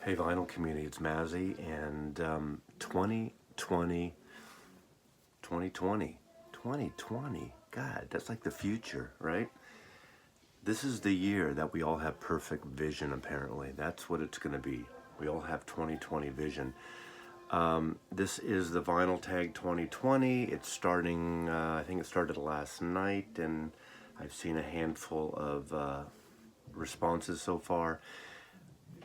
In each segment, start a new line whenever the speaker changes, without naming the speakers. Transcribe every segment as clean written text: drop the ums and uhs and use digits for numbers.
Hey vinyl community, it's Mazzy, and 2020, 2020, 2020, God, that's like the future, right? This is the year that we all have perfect vision, apparently. That's what it's going to be. We all have 2020 vision. This is the Vinyl Tag 2020. It's starting, I think it started last night, and I've seen a handful of responses so far.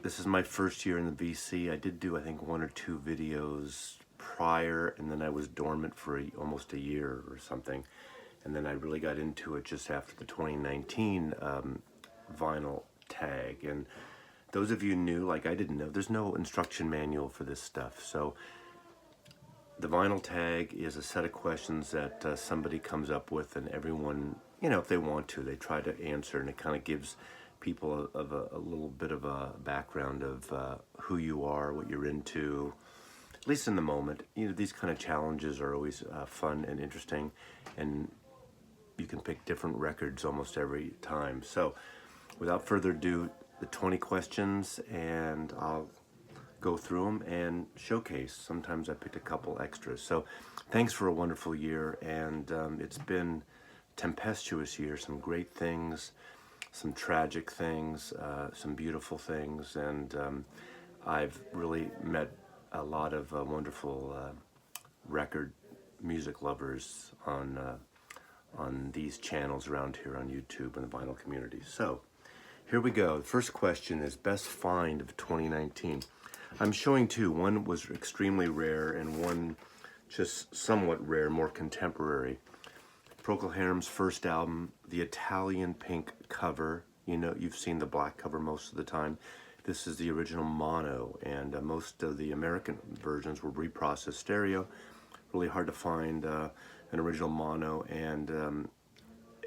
This is my first year in the VC. I did do, I think, one or two videos prior, and then I was dormant for almost a year or something. And then I really got into it just after the 2019 vinyl tag. And those of you new, like I didn't know, there's no instruction manual for this stuff. So the vinyl tag is a set of questions that somebody comes up with, and everyone, you know, if they want to, they try to answer, and it kind of gives people a little bit of a background of who you are, what you're into, at least in the moment. You know, these kind of challenges are always fun and interesting, and you can pick different records almost every time. So without further ado, the 20 questions, and I'll go through them and showcase. Sometimes I picked a couple extras. So thanks for a wonderful year, and it's been tempestuous year, some great things, some tragic things, some beautiful things, and I've really met a lot of wonderful record music lovers on these channels around here on YouTube and the vinyl community. So here we go. The first question is best find of 2019. I'm showing two. One was extremely rare and one just somewhat rare, more contemporary. Procol Harum's first album, the Italian pink cover. You know, you've seen the black cover most of the time. This is the original mono, and most of the American versions were reprocessed stereo. Really hard to find an original mono, and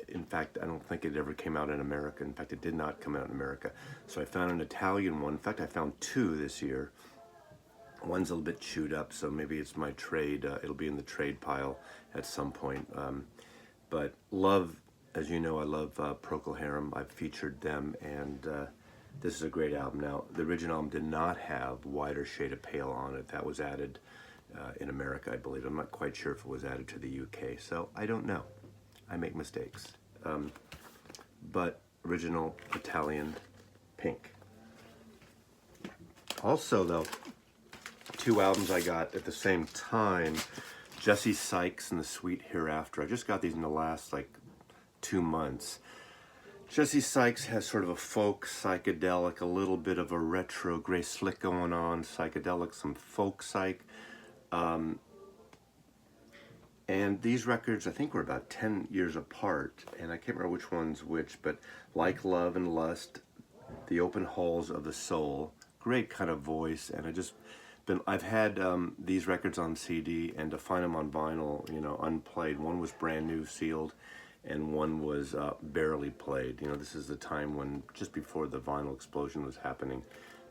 in fact, I don't think it ever came out in America. In fact, it did not come out in America. So I found an Italian one. In fact, I found two this year. One's a little bit chewed up, so maybe it's my trade. It'll be in the trade pile at some point. But love, as you know, I love Procol Harum. I've featured them, and this is a great album. Now, the original album did not have Wider Shade of Pale on it. That was added in America, I believe. I'm not quite sure if it was added to the UK, so I don't know. I make mistakes. But original Italian pink. Also, though, two albums I got at the same time. Jesse Sykes and the Sweet Hereafter. I just got these in the last like 2 months. Jesse Sykes has sort of a folk psychedelic, a little bit of a retro gray slick going on, psychedelic, some folk psych. And these records, I think, were about 10 years apart, and I can't remember which one's which, but Like Love and Lust, The Open Halls of the Soul, great kind of voice, and I've had these records on CD, and to find them on vinyl, you know, unplayed. One was brand new, sealed, and one was barely played. You know, this is the time when, just before the vinyl explosion was happening.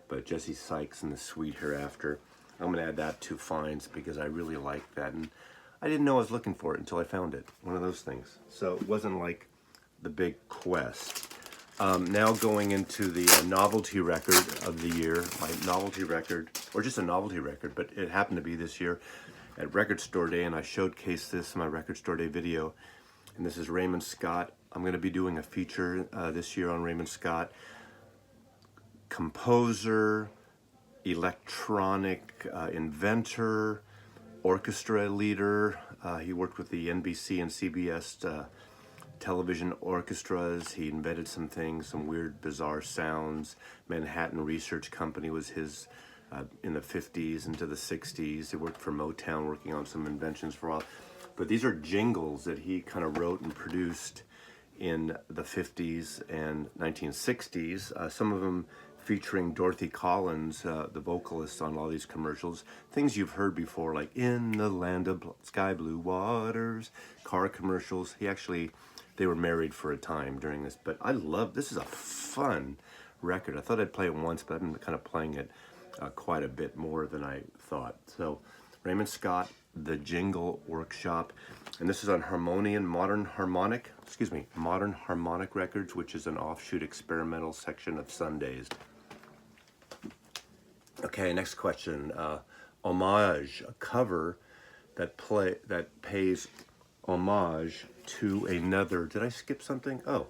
But Jesse Sykes and the Sweet Hereafter, I'm going to add that to finds because I really like that. And I didn't know I was looking for it until I found it. One of those things. So it wasn't like the big quest. Now going into the novelty record of the year, my novelty record, or just a novelty record, but it happened to be this year at Record Store Day, and I showcased this in my Record Store Day video. And this is Raymond Scott. I'm going to be doing a feature this year on Raymond Scott. Composer, electronic inventor, orchestra leader. He worked with the NBC and CBS television orchestras. He invented some things, some weird, bizarre sounds. Manhattan Research Company was his in the 50s into the 60s. He worked for Motown, working on some inventions for a while. But these are jingles that he kind of wrote and produced in the 50s and 1960s. Some of them featuring Dorothy Collins, the vocalist on all these commercials. Things you've heard before, like In the Land of Sky Blue Waters, car commercials. They were married for a time during this. But this is a fun record. I thought I'd play it once, but I've been kind of playing it quite a bit more than I thought. So Raymond Scott, The Jingle Workshop. And this is on Modern Harmonic Records, which is an offshoot experimental section of Sundazed. Okay, next question. Homage, a cover that pays homage to another. Did I skip something? Oh,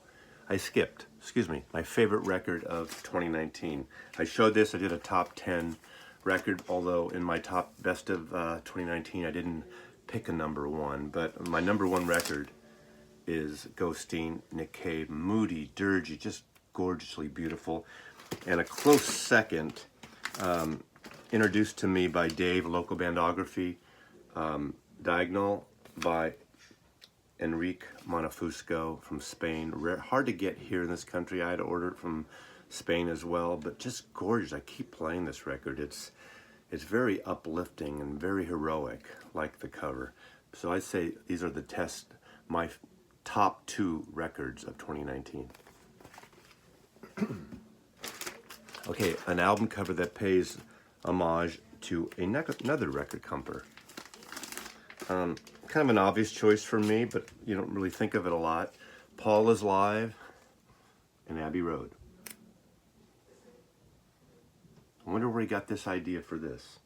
I skipped. Excuse me. My favorite record of 2019. I showed this. I did a top 10 record, although in my top best of 2019, I didn't pick a number one. But my number one record is Ghosteen, Nick Cave, moody, dirgy, just gorgeously beautiful. And a close second, introduced to me by Dave, Local Bandography, Diagonal by Enrique Monafusco from Spain. Hard to get here in this country. I had to order it from Spain as well, but just gorgeous. I keep playing this record. It's very uplifting and very heroic, like the cover. So I'd say these are my top 2 records of 2019. Okay, an album cover that pays homage to another record cover. Kind of an obvious choice for me, but you don't really think of it a lot. Paul is Live and Abbey Road. I wonder where he got this idea for this.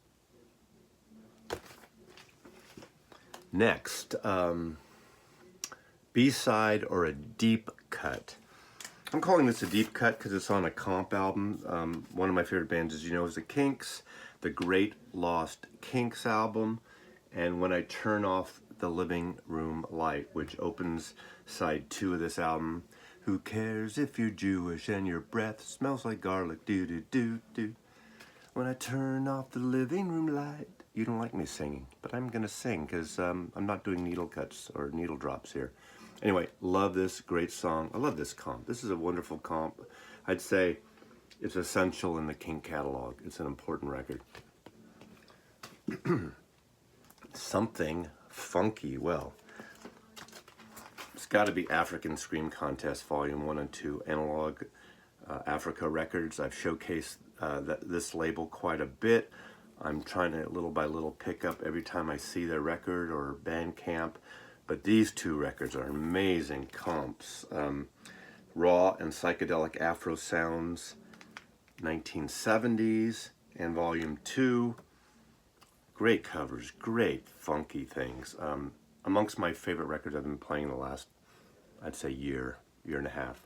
Next, B-side or a deep cut. I'm calling this a deep cut because it's on a comp album. One of my favorite bands, as you know, is the Kinks, the Great Lost Kinks album. And When I Turn Off the Living Room Light, which opens side 2 of this album. Who cares if you're Jewish and your breath smells like garlic, do-do-do-do. When I turn off the living room light. You don't like me singing, but I'm going to sing because I'm not doing needle cuts or needle drops here. Anyway, love this great song. I love this comp. This is a wonderful comp. I'd say it's essential in the Kink catalog. It's an important record. Something funky. Well, it's got to be African Scream Contest Volume 1 and 2, Analog Africa Records. I've showcased this label quite a bit. I'm trying to little by little pick up every time I see their record or Bandcamp. But these 2 records are amazing comps. Raw and Psychedelic Afro Sounds, 1970s, and Volume 2. Great covers, great funky things. Amongst my favorite records I've been playing the last, I'd say, year and a half.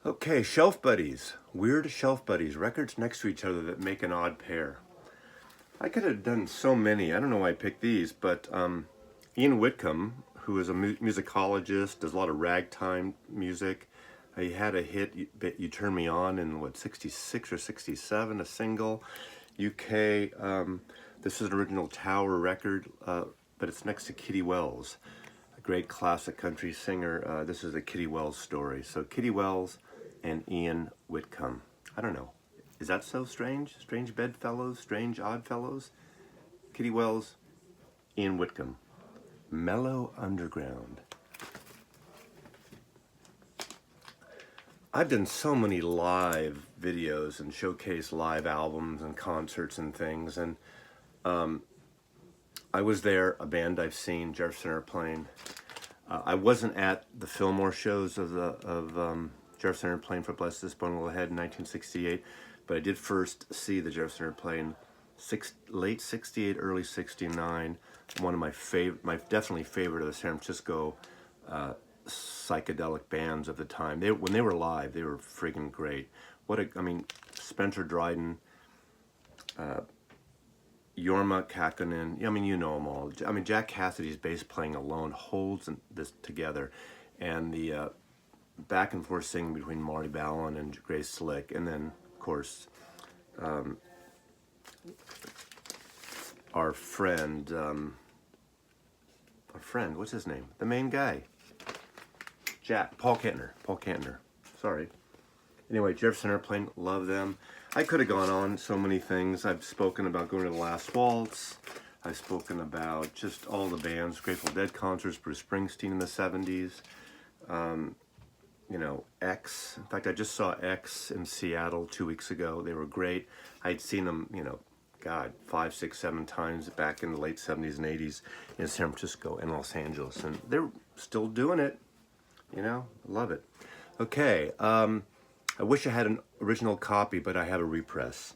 Okay, Shelf Buddies. Weird Shelf Buddies. Records next to each other that make an odd pair. I could have done so many. I don't know why I picked these, but Ian Whitcomb, who is a musicologist, does a lot of ragtime music. He had a hit, You Turn Me On, in, 66 or 67, a single. UK, this is an original Tower record, but it's next to Kitty Wells, a great classic country singer. This is a Kitty Wells story. So Kitty Wells and Ian Whitcomb. I don't know. Is that so strange? Strange bedfellows, strange oddfellows? Kitty Wells, Ian Whitcomb. Mellow Underground. I've done so many live videos and showcase live albums and concerts and things, and I was there, a band I've seen, Jefferson Airplane. I wasn't at the Fillmore shows of Jefferson Airplane for Bless This Bone Will Ahead in 1968, but I did first see the Jefferson Airplane late 68, early 69. One of my definitely favorite of the San Francisco psychedelic bands of the time. When they were live, they were friggin' great. Spencer Dryden, Jorma Kakkonen, you know them all. Jack Cassidy's bass playing alone holds this together, and the back and forth singing between Marty Ballin and Grace Slick, and then, of course, our friend, what's his name? The main guy. Paul Kantner. Sorry. Anyway, Jefferson Airplane, love them. I could have gone on so many things. I've spoken about going to the Last Waltz. I've spoken about just all the bands, Grateful Dead concerts, Bruce Springsteen in the 70s. X. In fact, I just saw X in Seattle 2 weeks ago. They were great. I'd seen them, 5, 6, 7 times back in the late 70s and 80s in San Francisco and Los Angeles. And they're still doing it. Love it. Okay. I wish I had an original copy, but I have a repress.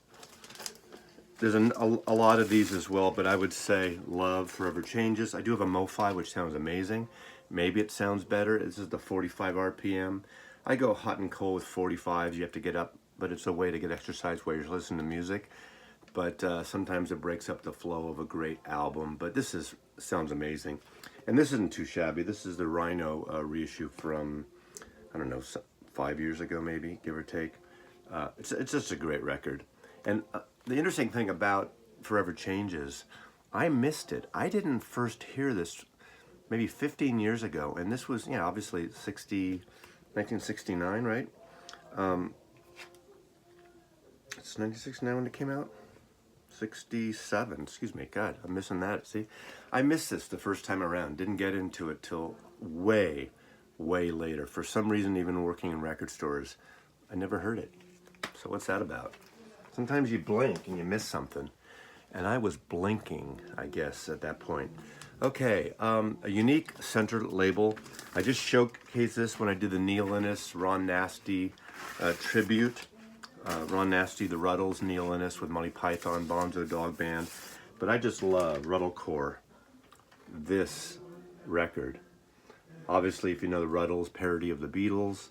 There's a lot of these as well, but I would say Love Forever Changes. I do have a MoFi, which sounds amazing. Maybe it sounds better. This is the 45 RPM. I go hot and cold with 45s. You have to get up, but it's a way to get exercise while you're listening to music. But sometimes it breaks up the flow of a great album. But this sounds amazing. And this isn't too shabby. This is the Rhino reissue from, I don't know, 5 years ago maybe, give or take. It's just a great record. And the interesting thing about Forever Changes, I missed it. I didn't first hear this maybe 15 years ago. And this was, obviously 1969, right? It's 1969 when it came out? 67, excuse me. God, I'm missing that. See, I missed this the first time around. Didn't get into it till way, way later. For some reason, even working in record stores, I never heard it. So what's that about? Sometimes you blink and you miss something. And I was blinking, I guess, at that point. Okay, a unique center label. I just showcased this when I did the Neil Innes, Ron Nasty tribute. Ron Nasty, the Ruddles, Neil Innes with Monty Python, Bonzo Dog Band. But I just love Ruddlecore, this record. Obviously, if you know the Ruddles, parody of the Beatles.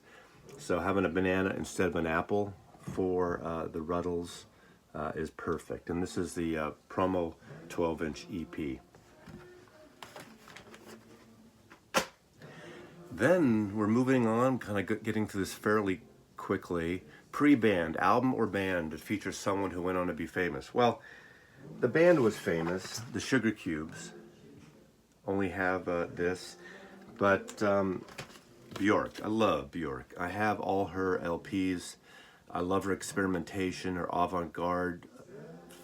So having a banana instead of an apple for the Ruddles is perfect. And this is the promo 12-inch EP. Then we're moving on, kind of getting through this fairly quickly. Preband, album or band that features someone who went on to be famous. Well, the band was famous. The Sugar Cubes only have this. But Bjork, I love Bjork. I have all her LPs. I love her experimentation, her avant-garde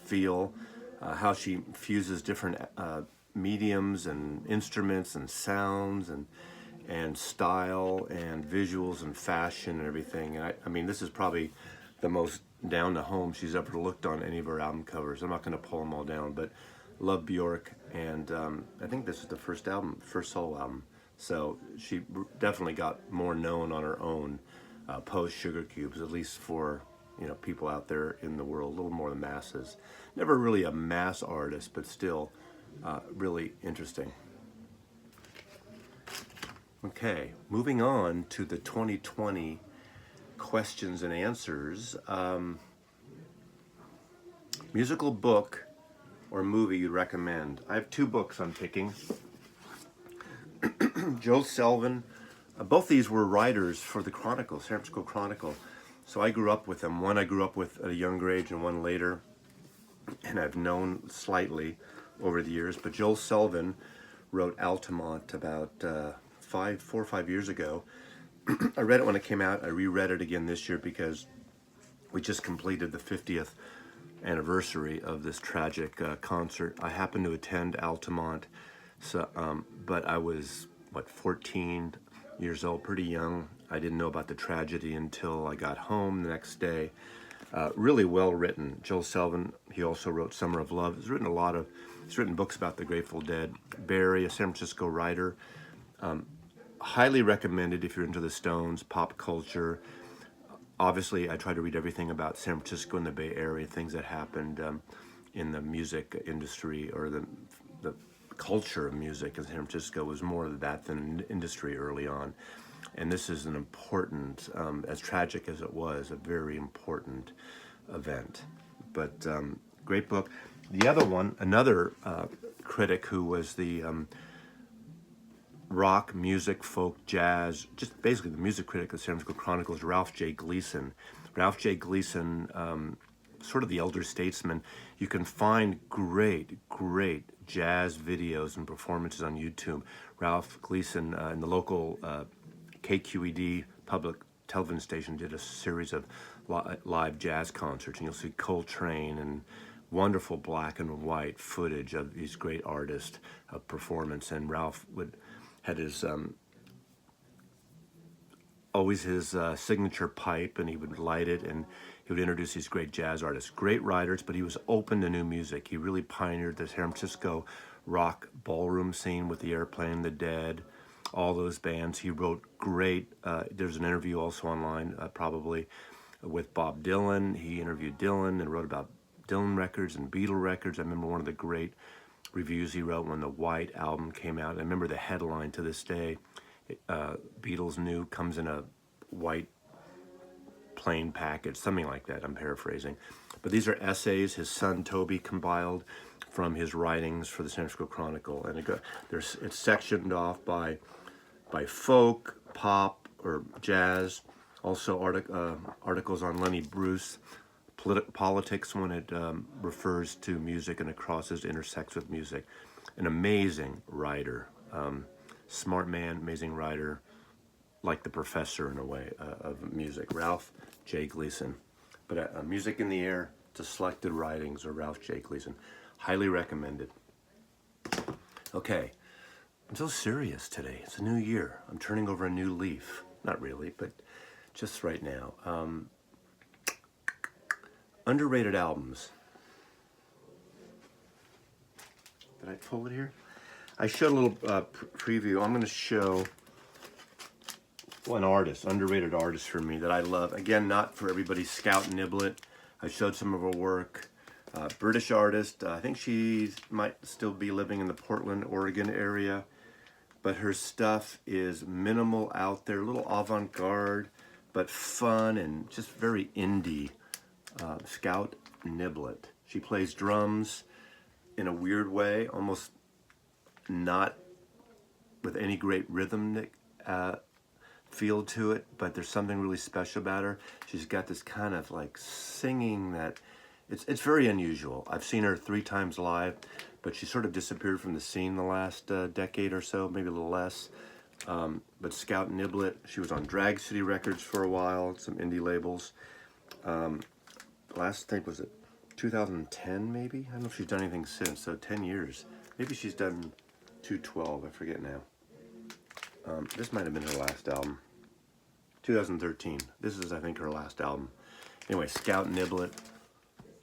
feel, how she fuses different mediums and instruments and sounds and style and visuals and fashion and everything. And I mean, this is probably the most down to home she's ever looked on any of her album covers. I'm not going to pull them all down, but love Bjork. And I think this is the first solo album. So she definitely got more known on her own post Sugar Cubes, at least for people out there in the world, a little more the masses. Never really a mass artist, but still really interesting. Okay, moving on to the 2020 questions and answers. Musical book or movie you'd recommend? I have two books I'm picking. Joe Selvin, both these were writers for the Chronicle, San Francisco Chronicle. So I grew up with them. One I grew up with at a younger age and one later. And I've known slightly over the years. But Joel Selvin wrote Altamont about 4 or 5 years ago. I read it when it came out. I reread it again this year because we just completed the 50th anniversary of this tragic concert. I happened to attend Altamont, so but I was 14 years old, pretty young. I didn't know about the tragedy until I got home the next day. Really well written. Joel Selvin, he also wrote Summer of Love. He's written books about the Grateful Dead. Barry, a San Francisco writer. Highly recommended if you're into the Stones, pop culture. Obviously, I try to read everything about San Francisco and the Bay Area, things that happened in the music industry or the culture of music in San Francisco was more of that than an industry early on. And this is an important, as tragic as it was, a very important event. But great book. The other one, another critic who was the rock, music, folk, jazz, just basically the music critic of the San Francisco Chronicle, is Ralph J. Gleason. Ralph J. Gleason, sort of the elder statesman. You can find great jazz videos and performances on YouTube. Ralph Gleason in the local KQED public television station did a series of live jazz concerts, and you'll see Coltrane and wonderful black and white footage of these great artists of performance. And Ralph had his always his signature pipe, and he would light it, and he would introduce these great jazz artists, great writers, but he was open to new music. He really pioneered the San Francisco rock ballroom scene with the Airplane, the Dead, all those bands. He wrote great, there's an interview also online probably with Bob Dylan. He interviewed Dylan and wrote about Dylan records and Beatle records. I remember one of the great reviews he wrote when the White album came out. I remember the headline to this day. Beatles New comes in a white plain package, something like that. I'm paraphrasing. But these are essays his son Toby compiled from his writings for the San Francisco Chronicle. And it's sectioned off by folk, pop, or jazz. Also articles on Lenny Bruce, politics when it refers to music and it crosses, intersects with music. An amazing writer, smart man, amazing writer, like the professor in a way of music, Ralph J. Gleason. But Music in the Air, to Selected Writings of Ralph J. Gleason. Highly recommended. Okay, I'm so serious today. It's a new year. I'm turning over a new leaf. Not really, but just right now. Underrated albums. Did I pull it here? I showed a little preview. I'm going to show one artist, underrated artist for me that I love. Again, not for everybody. Scout Niblett. I showed some of her work. British artist. I think she might still be living in the Portland, Oregon area. But her stuff is minimal out there, a little avant-garde, but fun and just very indie. Scout Niblett. She plays drums in a weird way, almost not with any great rhythmic feel to it, but there's something really special about her. She's got this kind of like singing that it's very unusual. I've seen her 3 times live, but she sort of disappeared from the scene the last decade or so, maybe a little less. But Scout Niblett, she was on Drag City Records for a while, some indie labels. Last thing was it 2010 maybe? I don't know if she's done anything since, so 10 years. Maybe she's done 212, I forget now. This might have been her last album. 2013. This is, I think, her last album. Anyway, Scout Niblett.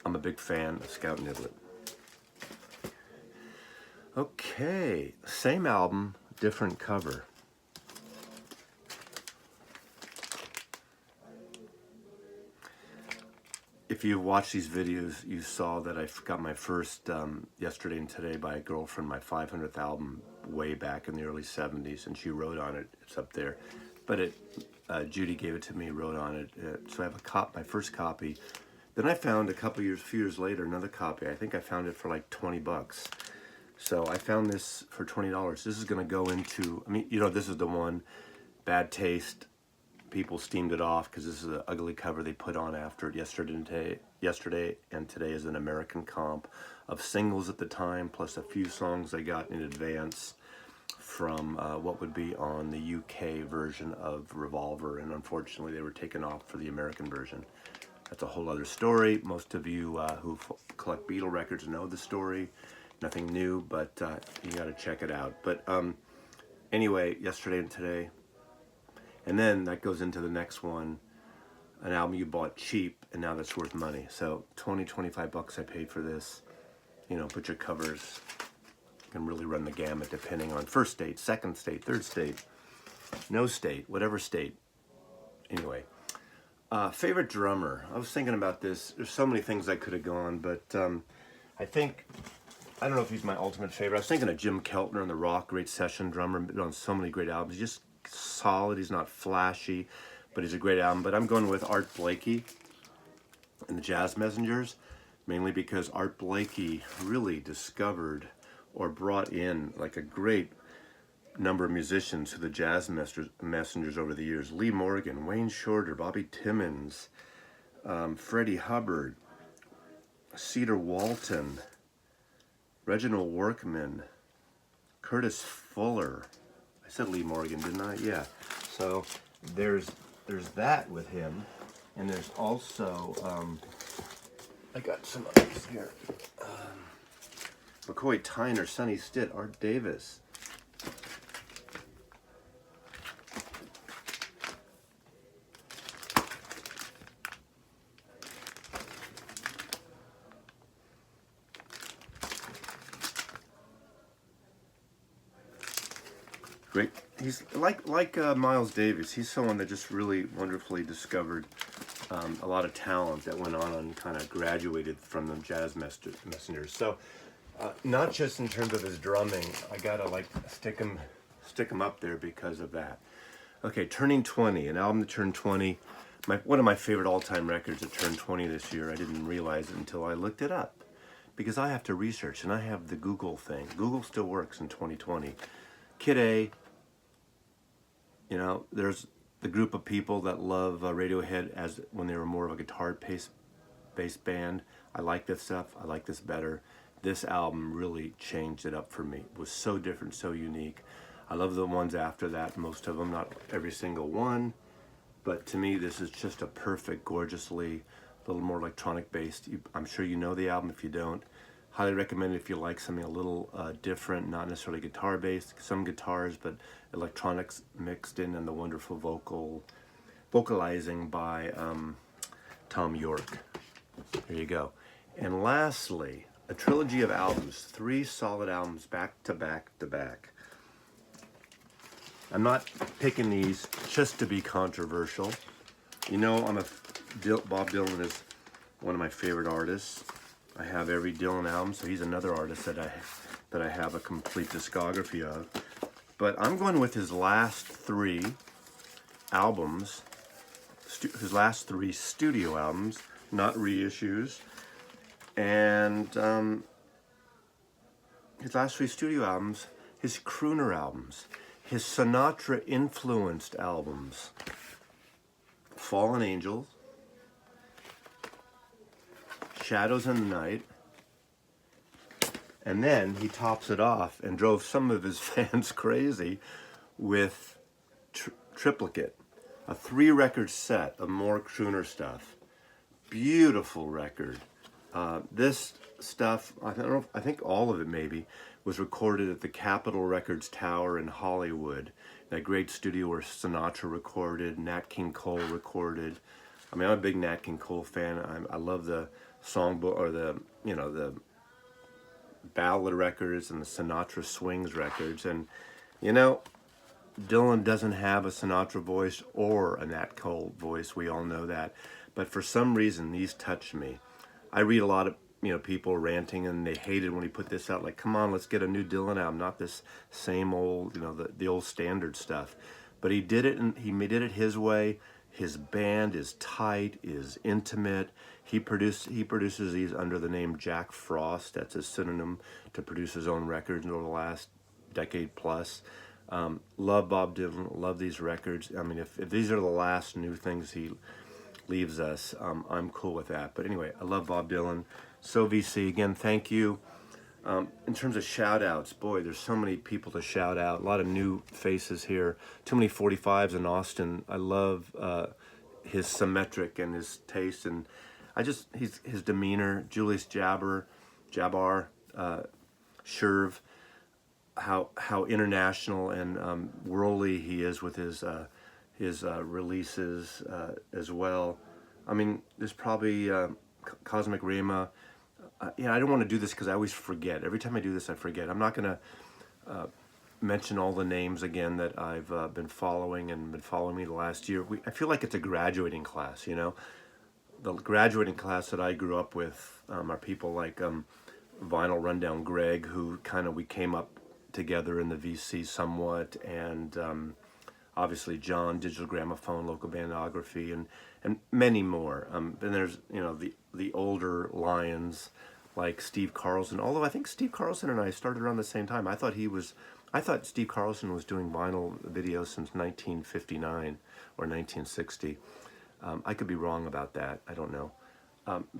I'm a big fan of Scout Niblett. Okay, same album, different cover. If you watched these videos, you saw that I got my first Yesterday and Today by a girlfriend, my 500th album way back in the early 70s, and she wrote on it. It's up there. But Judy gave it to me, wrote on it. So I have my first copy. Then I found a few years later, another copy. I think I found it for like $20. So I found this for $20. This is going to go into, this is the one, Bad Taste. People steamed it off because this is an ugly cover they put on after it. Yesterday and Today is an American comp of singles at the time, plus a few songs I got in advance from what would be on the UK version of Revolver, and unfortunately they were taken off for the American version. That's a whole other story. Most of you who collect Beatle records know the story. Nothing new, but you got to check it out. But anyway, Yesterday and Today. And then that goes into the next one, an album you bought cheap, and now that's worth money. So $20-25 I paid for this. Put your covers. You can really run the gamut depending on first state, second state, third state, no state, whatever state. Anyway, favorite drummer. I was thinking about this. There's so many things I could have gone, but I don't know if he's my ultimate favorite. I was thinking of Jim Keltner on the Rock, great session drummer, been on so many great albums. Just solid. He's not flashy, but he's a great album. But I'm going with Art Blakey and the Jazz Messengers, mainly because Art Blakey really discovered or brought in like a great number of musicians to the Jazz Messengers over the years. Lee Morgan, Wayne Shorter, Bobby Timmons, Freddie Hubbard, Cedar Walton, Reginald Workman, Curtis Fuller. I said Lee Morgan, didn't I? Yeah. So there's that with him, and there's also I got some others here. McCoy Tyner, Sonny Stitt, Art Davis. Great. He's like Miles Davis. He's someone that just really wonderfully discovered a lot of talent that went on and kind of graduated from the jazz messengers. So not just in terms of his drumming, I gotta like stick him up there because of that. Okay, turning 20, an album that turned 20. One of my favorite all-time records that turned 20 this year. I didn't realize it until I looked it up, because I have to research, and I have the Google thing. Google still works in 2020. Kid A, you know, there's the group of people that love Radiohead as when they were more of a guitar-based band. I like this stuff. I like this better. This album really changed it up for me. It was so different, so unique. I love the ones after that, most of them, not every single one. But to me, this is just a perfect, gorgeously, a little more electronic based. I'm sure you know the album. If you don't, highly recommend it if you like something a little different, not necessarily guitar based, some guitars, but electronics mixed in, and the wonderful vocalizing by Tom York. There you go. And lastly, a trilogy of albums, 3 solid albums back to back to back. I'm not picking these just to be controversial. You know, Bob Dylan is one of my favorite artists. I have every Dylan album, so he's another artist that I have a complete discography of. But I'm going with his last 3 albums, his last 3 studio albums, not reissues, and his last 3 studio albums, his crooner albums, his Sinatra-influenced albums, Fallen Angels, Shadows in the Night, and then he tops it off and drove some of his fans crazy with Triplicate, a 3-record set of more crooner stuff. Beautiful record. This stuff, I think all of it maybe, was recorded at the Capitol Records Tower in Hollywood, that great studio where Sinatra recorded, Nat King Cole recorded. I mean, I'm a big Nat King Cole fan. I love the songbook, or the ballad records and the Sinatra swings records. And Dylan doesn't have a Sinatra voice or a Nat Cole voice. We all know that. But for some reason, these touched me. I read a lot of people ranting, and they hated when he put this out. Like, come on, let's get a new Dylan album, not this same old, the old standard stuff. But he did it, and he did it his way. His band is tight, is intimate. He produces these under the name Jack Frost. That's his synonym to produce his own records over the last decade plus. Love Bob Dylan. Love these records. I mean, if these are the last new things he leaves us, I'm cool with that. But anyway, I love Bob Dylan. So VC, again, thank you. In terms of shout outs, boy, there's so many people to shout out. A lot of new faces here. Too many 45s in Austin. I love his symmetric and his taste, and his demeanor. Julius Jabbar, Sherv, how international and worldly he is with his releases as well. I mean, there's probably Cosmic Rama. I don't want to do this because I always forget. Every time I do this, I forget. I'm not going to mention all the names again that I've been following me the last year. I feel like it's a graduating class, The graduating class that I grew up with are people like Vinyl Rundown Greg, who we came up together in the VC somewhat, and obviously John, Digital Gramophone, Local Bandography, and many more. Then there's, the older lions like Steve Carlson, although I think Steve Carlson and I started around the same time. I thought Steve Carlson was doing vinyl videos since 1959 or 1960. I could be wrong about that. I don't know.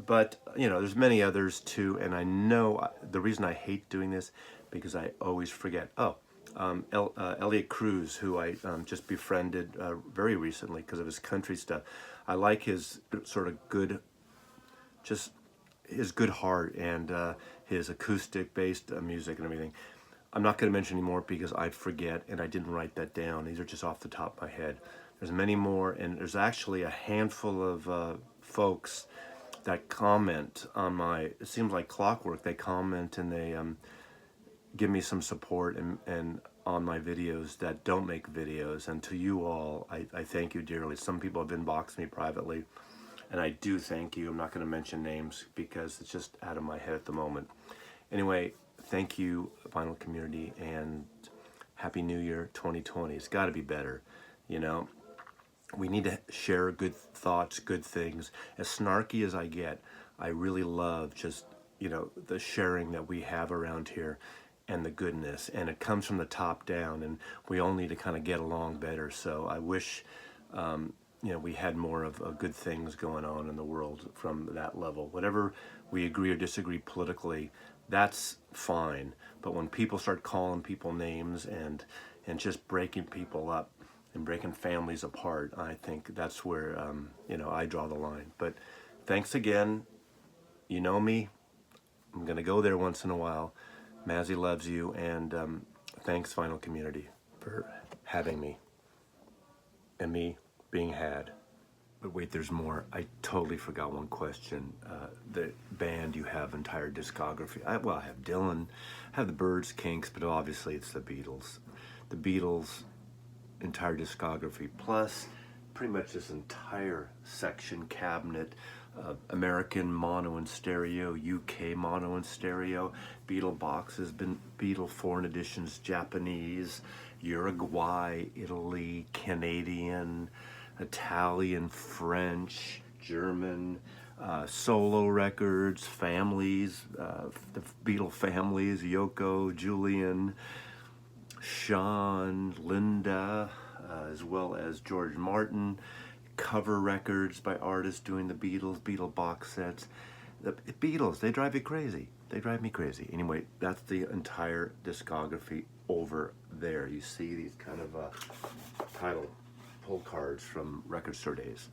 But, there's many others too, and I know the reason I hate doing this, because I always forget. Elliot Cruz, who I just befriended very recently because of his country stuff. I like his sort of his good heart and his acoustic-based music and everything. I'm not going to mention anymore because I forget, and I didn't write that down. These are just off the top of my head. There's many more, and there's actually a handful of folks that comment on it seems like clockwork. They comment and they give me some support and on my videos that don't make videos. And to you all, I thank you dearly. Some people have inboxed me privately And I do thank you. I'm not going to mention names because it's just out of my head at the moment. Anyway, thank you, vinyl community, and Happy New Year 2020. It's got to be better, you know. We need to share good thoughts, good things. As snarky as I get, I really love just, you know, the sharing that we have around here and the goodness. And it comes from the top down, and we all need to kind of get along better. So I wish, you know, we had more of good things going on in the world from that level. Whatever we agree or disagree politically, that's fine. But when people start calling people names and just breaking people up, and breaking families apart, I think that's where, you know, I draw the line. But thanks again. You know me. I'm going to go there once in a while. Mazzy loves you, and thanks, Vinyl Community, for having me and me being had. But wait, there's more. I totally forgot one question. The band, you have entire discography. I have Dylan, I have the Byrds, Kinks, but obviously it's the Beatles. The Beatles, entire discography, plus pretty much this entire section cabinet, American mono and stereo, UK mono and stereo, Beatle boxes, Beatle foreign editions, Japanese, Uruguay, Italy, Canadian, Italian, French, German, solo records, families, the Beatle families, Yoko, Julian, Sean, Linda, as well as George Martin, cover records by artists doing the Beatles, Beatle box sets. The Beatles, they drive you crazy. They drive me crazy. Anyway, that's the entire discography over there. You see these kind of title pull cards from record store days.